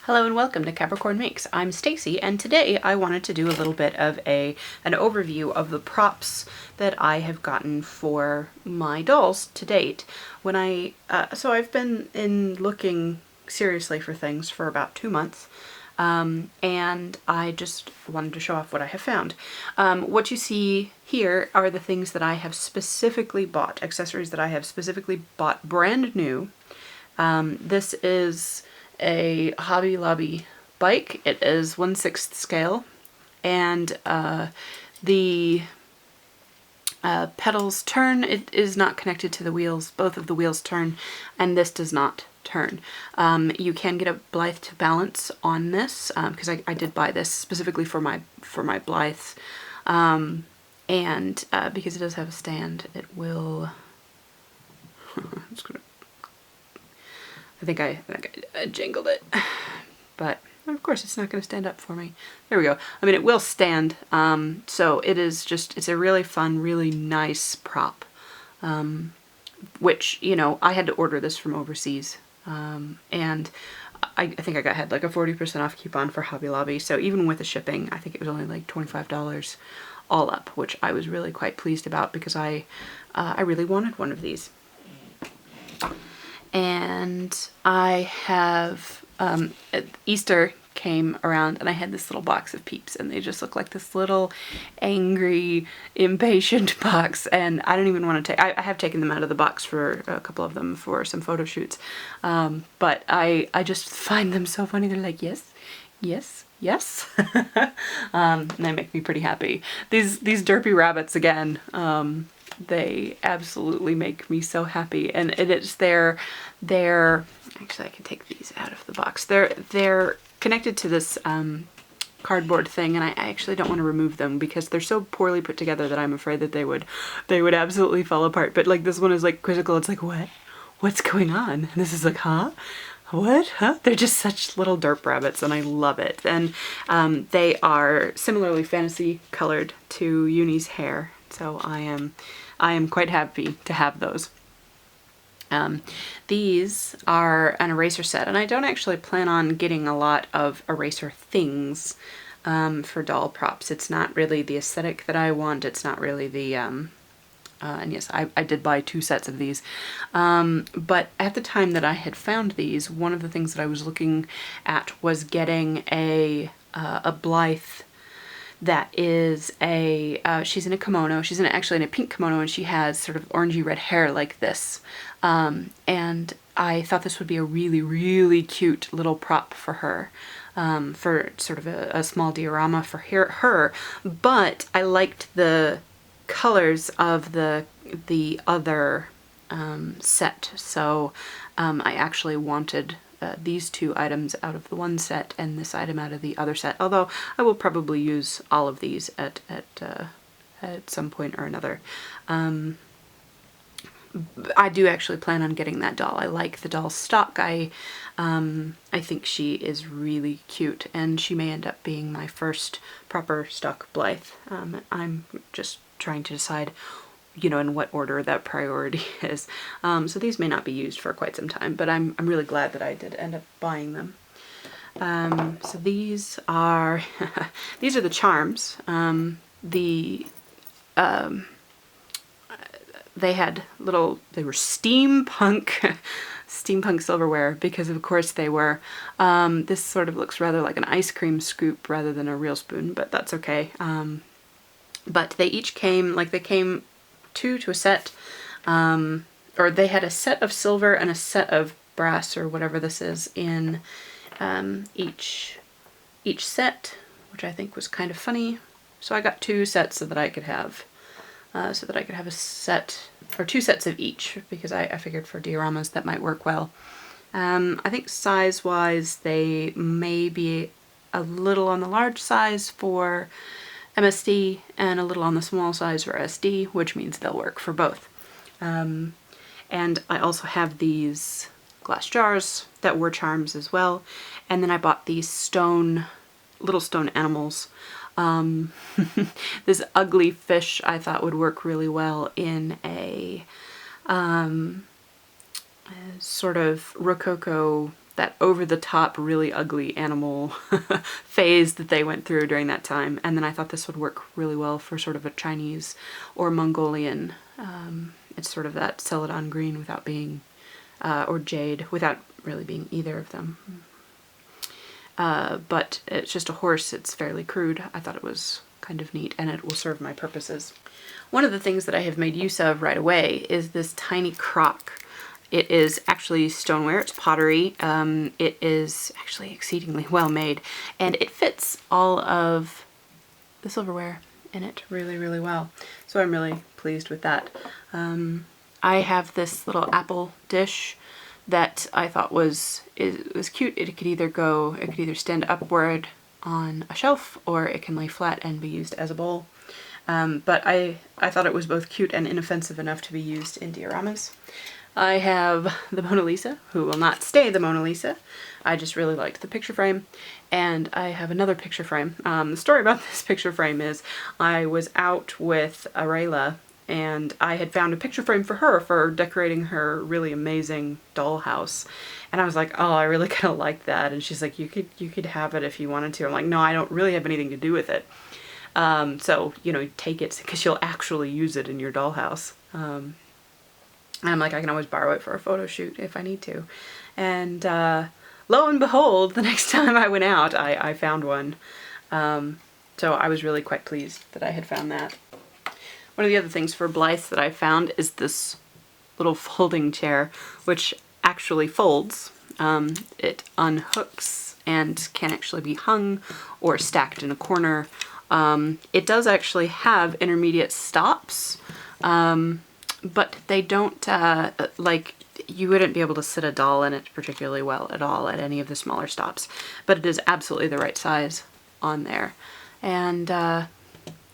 Hello and welcome to Capricorn Makes. I'm Stacy, and today I wanted to do a little bit of an overview of the props that I have gotten for my dolls to date. So I've been looking seriously for things for about 2 months. And I just wanted to show off what I have found. What you see here are the things that I have specifically bought, accessories that I have specifically bought brand new. This is a Hobby Lobby bike. It is 1/6 scale, and the pedals turn. It is not connected to the wheels. Both of the wheels turn, and this does not turn. You can get a Blythe to balance on this, because I did buy this specifically for my Blythes, and because it does have a stand, it will. I'm just gonna. I think I jingled it, but of course it's not going to stand up for me. There we go. I mean, it will stand. So it's a really fun, really nice prop, which, you know, I had to order this from overseas. And I think I had like a 40% off coupon for Hobby Lobby. So even with the shipping, I think it was only like $25 all up, which I was really quite pleased about because I really wanted one of these. And I have, Easter came around and I had this little box of Peeps, and they just look like this little angry, impatient box, and I don't even want to take, I have taken them out of the box for a couple of them for some photo shoots, but I just find them so funny. They're like, yes, yes, yes, and they make me pretty happy. These derpy rabbits again, they absolutely make me so happy, and it's they're actually, I can take these out of the box. They're connected to this cardboard thing, and I actually don't want to remove them because they're so poorly put together that I'm afraid that they would absolutely fall apart. But like this one is like critical. It's like, what's going on? And this is like, huh? What? Huh? They're just such little derp rabbits, and I love it. And they are similarly fantasy colored to Uni's hair, so I am quite happy to have those. These are an eraser set, and I don't actually plan on getting a lot of eraser things for doll props. It's not really the aesthetic that I want. It's not really the, and yes, I did buy 2 sets of these. But at the time that I had found these, one of the things that I was looking at was getting a Blythe that is she's in a kimono. She's actually in a pink kimono, and she has sort of orangey red hair like this. And I thought this would be a really, really cute little prop for her, for sort of a small diorama for her. But I liked the colors of the other set, so I actually wanted these 2 items out of the one set and this item out of the other set, although I will probably use all of these at some point or another. I do actually plan on getting that doll. I like the doll stock. I think she is really cute, and she may end up being my first proper stock Blythe. I'm just trying to decide, you know, in what order that priority is. So these may not be used for quite some time, but I'm really glad that I did end up buying them. So these are these are the charms. They were steampunk silverware, because of course they were. This sort of looks rather like an ice cream scoop rather than a real spoon, but that's okay. But they each came, like they came 2 to a set, or they had a set of silver and a set of brass, or whatever this is, in each set, which I think was kind of funny. So I got 2 sets so that I could have a set, or 2 sets of each, because I figured for dioramas that might work well. I think size-wise they may be a little on the large size for MSD and a little on the small size for SD, which means they'll work for both. And I also have these glass jars that were charms as well, and then I bought these little stone animals. This ugly fish I thought would work really well in a sort of Rococo that over-the-top, really ugly animal phase that they went through during that time. And then I thought this would work really well for sort of a Chinese or Mongolian. It's sort of that celadon green without being, or jade without really being either of them. But it's just a horse. It's fairly crude. I thought it was kind of neat, and it will serve my purposes. One of the things that I have made use of right away is this tiny crock. It is actually stoneware, it's pottery. It is actually exceedingly well made, and it fits all of the silverware in it really, really well. So I'm really pleased with that. I have this little apple dish that I thought was cute. It could either stand upward on a shelf, or it can lay flat and be used as a bowl. But I thought it was both cute and inoffensive enough to be used in dioramas. I have the Mona Lisa, who will not stay the Mona Lisa. I just really liked the picture frame. And I have another picture frame. The story about this picture frame is I was out with Arela, and I had found a picture frame for her for decorating her really amazing dollhouse. And I was like, oh, I really kind of like that. And she's like, you could have it if you wanted to. I'm like, no, I don't really have anything to do with it. So, you know, take it because you'll actually use it in your dollhouse. And I'm like, I can always borrow it for a photo shoot if I need to. And lo and behold, the next time I went out, I found one. So I was really quite pleased that I had found that. One of the other things for Blythe that I found is this little folding chair, which actually folds. It unhooks and can actually be hung or stacked in a corner. It does actually have intermediate stops, but they don't, like, you wouldn't be able to sit a doll in it particularly well at all at any of the smaller stops, but it is absolutely the right size on there. And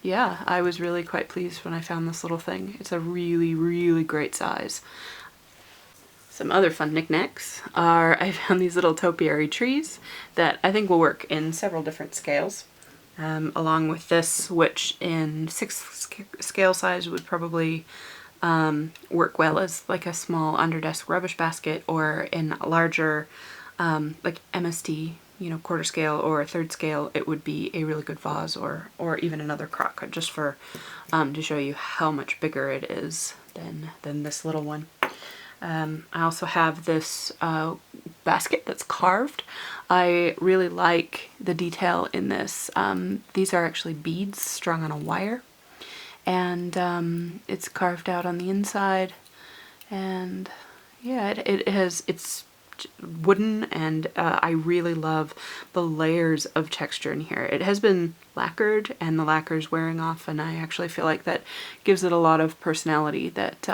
yeah, I was really quite pleased when I found this little thing. It's a really, really great size. Some other fun knickknacks are, I found these little topiary trees that I think will work in several different scales. Along with this, which in 6 scale size would probably work well as like a small underdesk rubbish basket, or in larger like MSD, you know, quarter scale or 3rd scale, it would be a really good vase, or even another crock, just for to show you how much bigger it is than this little one. I also have this basket that's carved. I really like the detail in this. These are actually beads strung on a wire, and it's carved out on the inside, and yeah, it's wooden, and I really love the layers of texture in here. It has been lacquered, and the lacquer's wearing off, and I actually feel like that gives it a lot of personality that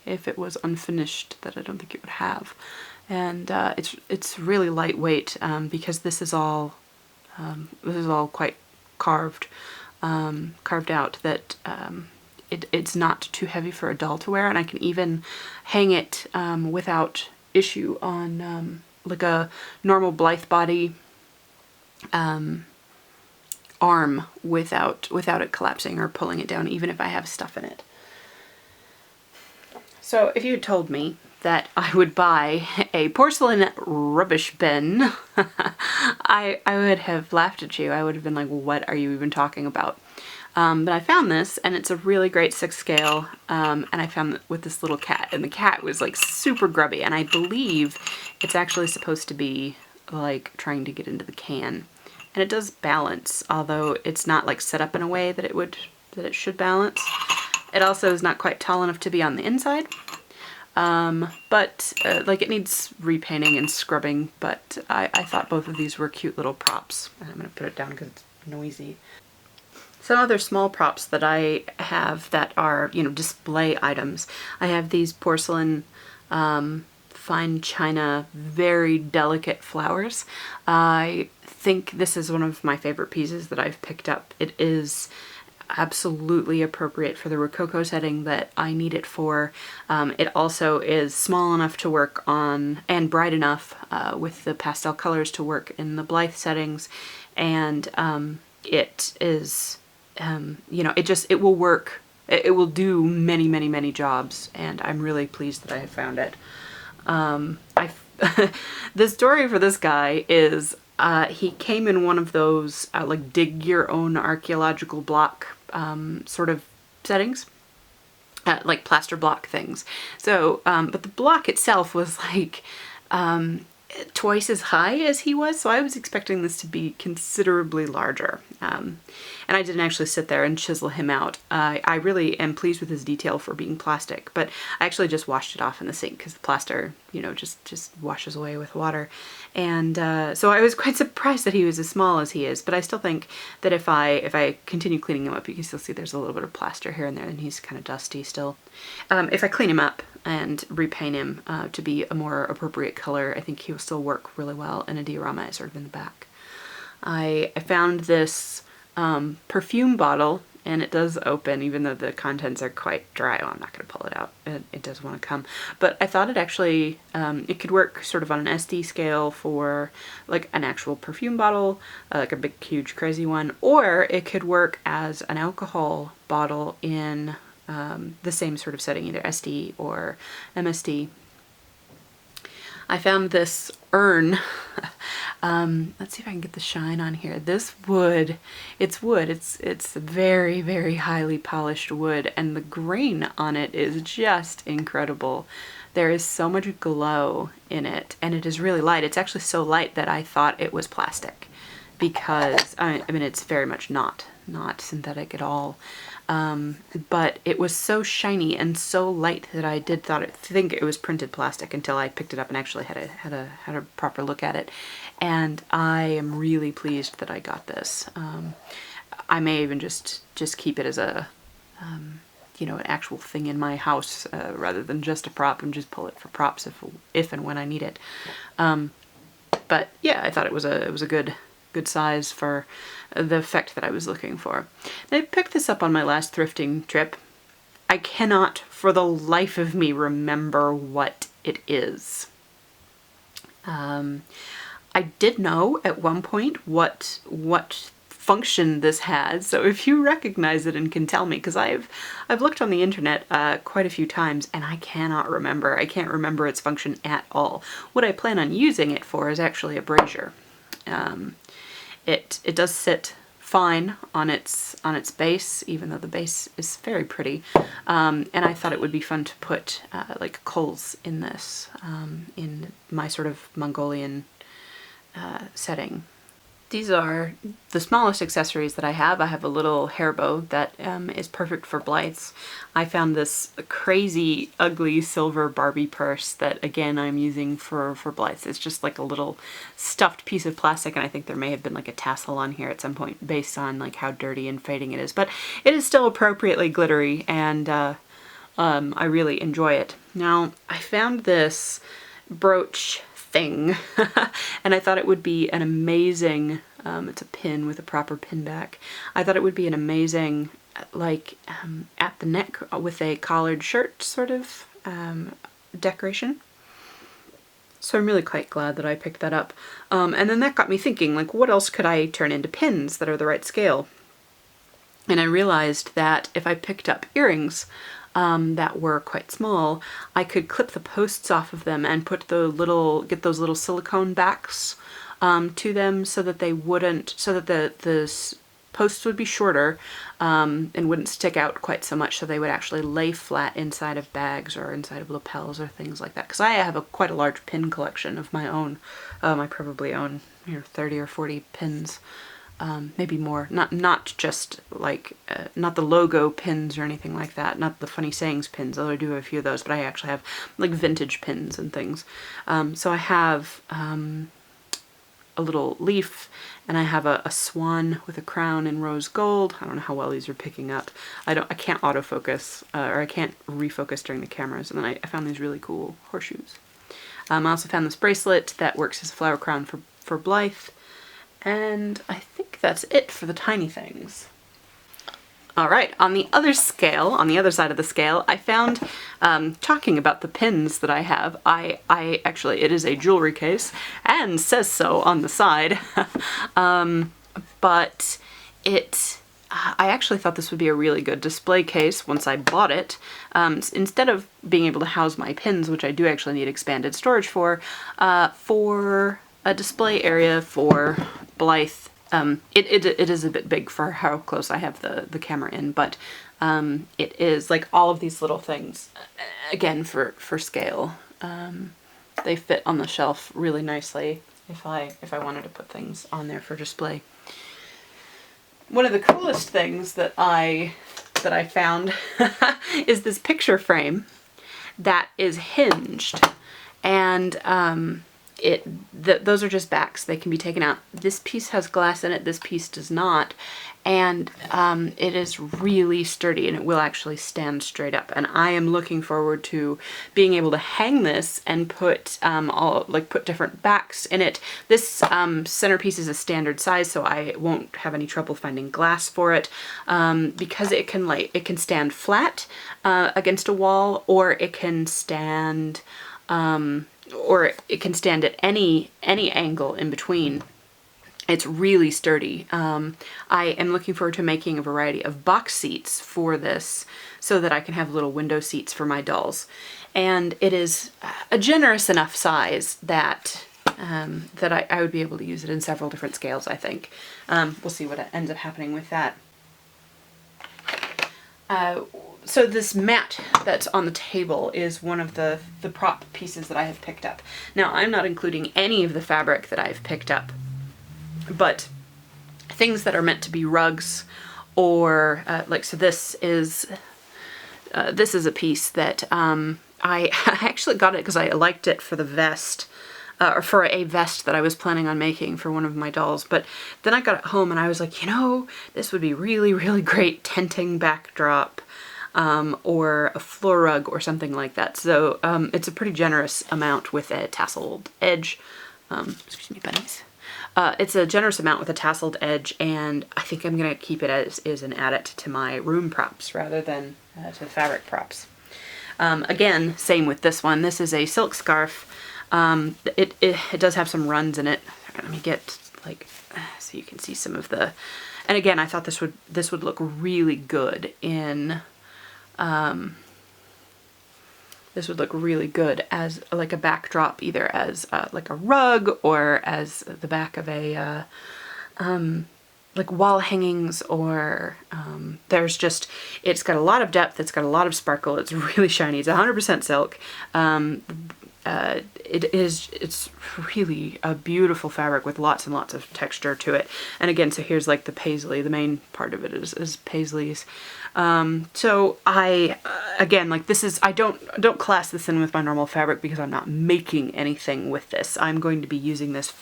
if it was unfinished, that I don't think it would have. And it's really lightweight, because this is all quite carved out, that it's not too heavy for a doll to wear, and I can even hang it without issue on like a normal Blythe body arm without it collapsing or pulling it down, even if I have stuff in it. So if you had told me that I would buy a porcelain rubbish bin, I would have laughed at you. I would have been like, well, what are you even talking about? But I found this, and it's a really great 6 scale, and I found it with this little cat, and the cat was like super grubby, and I believe it's actually supposed to be like trying to get into the can. And it does balance, although it's not like set up in a way that it should balance. It also is not quite tall enough to be on the inside, but like it needs repainting and scrubbing, but I thought both of these were cute little props. And I'm going to put it down because it's noisy. Some other small props that I have that are, you know, display items. I have these porcelain fine china, very delicate flowers. I think this is one of my favorite pieces that I've picked up. It is absolutely appropriate for the Rococo setting that I need it for. It also is small enough to work on, and bright enough with the pastel colors to work in the Blythe settings, and it is, you know, it will work. It will do many, many, many jobs, and I'm really pleased that I have found it. I the story for this guy is he came in one of those like dig your own archaeological block sort of settings. Like plaster block things. So, but the block itself was like twice as high as he was, so I was expecting this to be considerably larger. And I didn't actually sit there and chisel him out. I really am pleased with his detail for being plastic, but I actually just washed it off in the sink because the plaster, you know, just washes away with water. And so I was quite surprised that he was as small as he is, but I still think that if I continue cleaning him up, you can still see there's a little bit of plaster here and there, and he's kind of dusty still. If I clean him up and repaint him to be a more appropriate color, I think he will still work really well in a diorama sort of in the back. I found this perfume bottle, and it does open even though the contents are quite dry. Oh, I'm not going to pull it out. It does want to come. But I thought it actually, it could work sort of on an SD scale for like an actual perfume bottle, like a big, huge, crazy one, or it could work as an alcohol bottle in the same sort of setting, either SD or MSD. I found this urn. Let's see if I can get the shine on here. This wood, it's very, very highly polished wood, and the grain on it is just incredible. There is so much glow in it, and it is really light. It's actually so light that I thought it was plastic, because I mean it's very much not synthetic at all. But it was so shiny and so light that I did think it was printed plastic until I picked it up and actually had a proper look at it. And I am really pleased that I got this. I may even just keep it as a you know, an actual thing in my house rather than just a prop, and just pull it for props if and when I need it. But yeah, I thought it was a good size for the effect that I was looking for. And I picked this up on my last thrifting trip. I cannot for the life of me remember what it is. I did know at one point what function this had, so if you recognize it and can tell me, because I've looked on the internet quite a few times and I cannot remember. I can't remember its function at all. What I plan on using it for is actually a brazier. It does sit fine on its base, even though the base is very pretty. And I thought it would be fun to put like coals in this, in my sort of Mongolian setting. These are the smallest accessories that I have. I have a little hair bow that is perfect for Blythes. I found this crazy, ugly silver Barbie purse that, again, I'm using for Blythes. It's just like a little stuffed piece of plastic, and I think there may have been like a tassel on here at some point based on like how dirty and fading it is. But it is still appropriately glittery, and I really enjoy it. Now, I found this brooch thing and I thought it would be an amazing, it's a pin with a proper pin back. I thought it would be an amazing, like at the neck with a collared shirt sort of decoration. So I'm really quite glad that I picked that up. And then that got me thinking, like, what else could I turn into pins that are the right scale? And I realized that if I picked up earrings that were quite small, I could clip the posts off of them and put get those little silicone backs to them, so that they wouldn't, so that the posts would be shorter and wouldn't stick out quite so much, so they would actually lay flat inside of bags or inside of lapels or things like that. Because I have quite a large pin collection of my own. I probably own 30 or 40 pins. Maybe more, not just like, not the logo pins or anything like that, not the funny sayings pins, although I do have a few of those, but I actually have like vintage pins and things. So I have a little leaf, and I have a swan with a crown in rose gold. I don't know how well these are picking up. I can't autofocus, or I can't refocus during the cameras, and then I found these really cool horseshoes. I also found this bracelet that works as a flower crown for Blythe. And I think that's it for the tiny things. All right, on the other scale, on the other side of the scale, I found, talking about the pins that I have, I actually, it is a jewelry case and says so on the side, but it I actually thought this would be a really good display case once I bought it. Instead of being able to house my pins, which I do actually need expanded storage for a display area for Blythe. It is a bit big for how close I have the camera in, but it is like all of these little things, again, for scale. They fit on the shelf really nicely if I wanted to put things on there for display. One of the coolest things that I found is this picture frame that is hinged, and those are just backs. They can be taken out. This piece has glass in it, this piece does not, and it is really sturdy, and it will actually stand straight up. And I am looking forward to being able to hang this and put put different backs in it. This centerpiece is a standard size, so I won't have any trouble finding glass for it, because it can stand flat against a wall, or it can stand at any angle in between. It's really sturdy. I am looking forward to making a variety of box seats for this so that I can have little window seats for my dolls. And it is a generous enough size that I would be able to use it in several different scales, I think. We'll see what ends up happening with that. So this mat that's on the table is one of the prop pieces that I have picked up. Now, I'm not including any of the fabric that I've picked up, but things that are meant to be rugs, or so this is a piece that I actually got it because I liked it for the vest, or for a vest that I was planning on making for one of my dolls. But then I got it home and I was like, you know, this would be really, really great tenting backdrop, or a floor rug or something like that. So it's a pretty generous amount with a tasseled edge. Excuse me, bunnies. It's a generous amount with a tasseled edge, and I think I'm going to keep it as is and add it to my room props rather than to the fabric props. Again, same with this one. This is a silk scarf. It does have some runs in it. Let me get so you can see some of the. And again, I thought this would look really good in. This would look really good as like a backdrop, either as like a rug or as the back of a like wall hangings, or it's got a lot of depth, it's got a lot of sparkle, it's really shiny, it's 100% silk. It's really a beautiful fabric with lots and lots of texture to it. And again, so here's like the paisley, the main part of it is paisleys. So I, again, like this is, I don't class this in with my normal fabric because I'm not making anything with this. I'm going to be using this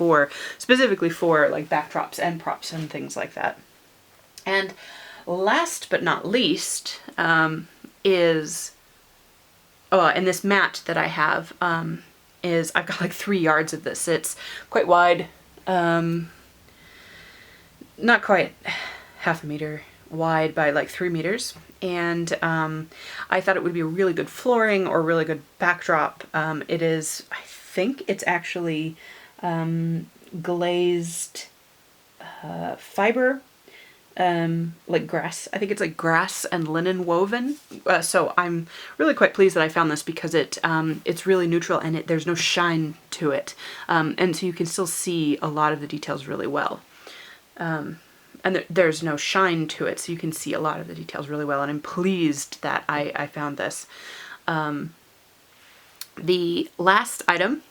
specifically for like backdrops and props and things like that. And last but not least, is, and this mat that I have, is, I've got like 3 yards of this. It's quite wide, not quite half a meter wide by like 3 meters. And I thought it would be a really good flooring or really good backdrop. It is, I think it's actually glazed fiber, like grass. I think it's like grass and linen woven. So I'm really quite pleased that I found this because it's really neutral and there's no shine to it. And so you can still see a lot of the details really well. And there's no shine to it, so you can see a lot of the details really well, and I'm pleased that I found this. The last item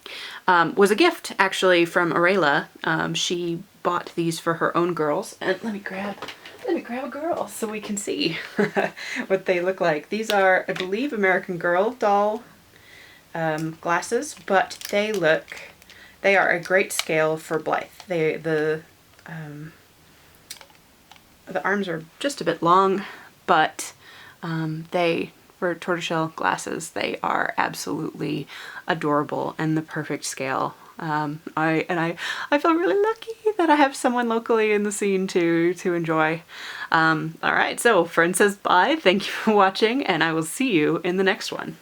was a gift, actually, from Aurelia. She bought these for her own girls, and let me grab a girl so we can see what they look like. These are, I believe, American Girl doll glasses, but they are a great scale for Blythe. The arms are just a bit long, but for tortoiseshell glasses, they are absolutely adorable and the perfect scale. I feel really lucky that I have someone locally in the scene to enjoy. All right, so Fern says bye. Thank you for watching, and I will see you in the next one.